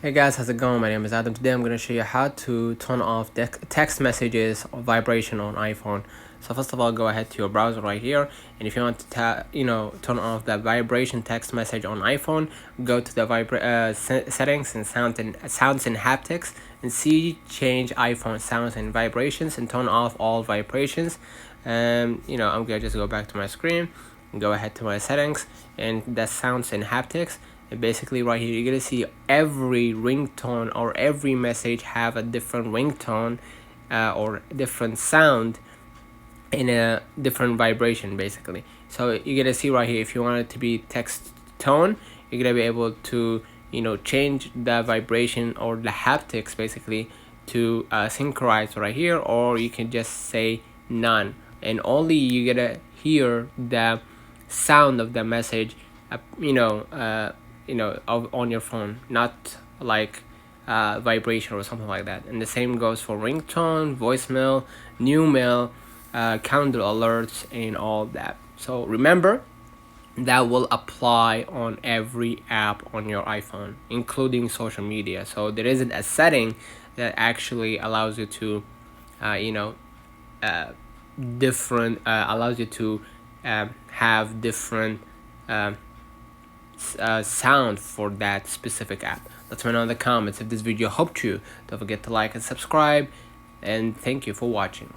Hey guys, how's it going? My name is Adam. Today I'm going to show you how to turn off text messages or vibration on iPhone. So first of all, go ahead to your browser right here, and if you want to turn off the vibration text message on iPhone, go to the settings and sounds and haptics, and see change iPhone sounds and vibrations, and turn off all vibrations. I'm gonna just go back to my screen and go ahead to my settings and the sounds and haptics. And basically right here you're gonna see every ringtone or every message have a different ringtone or different sound in a different vibration basically. So you're gonna see right here, if you want it to be text tone, you're gonna be able to change the vibration or the haptics basically to synchronize right here, or you can just say none, and only you gonna hear the sound of the message on your phone, not like vibration or something like that. And the same goes for ringtone, voicemail, new mail, calendar alerts, and all that. So remember, that will apply on every app on your iPhone, including social media. So there isn't a setting that actually allows you to different allows you to have different sound for that specific app. Let me know in the comments if this video helped you. Don't forget to like and subscribe, and thank you for watching.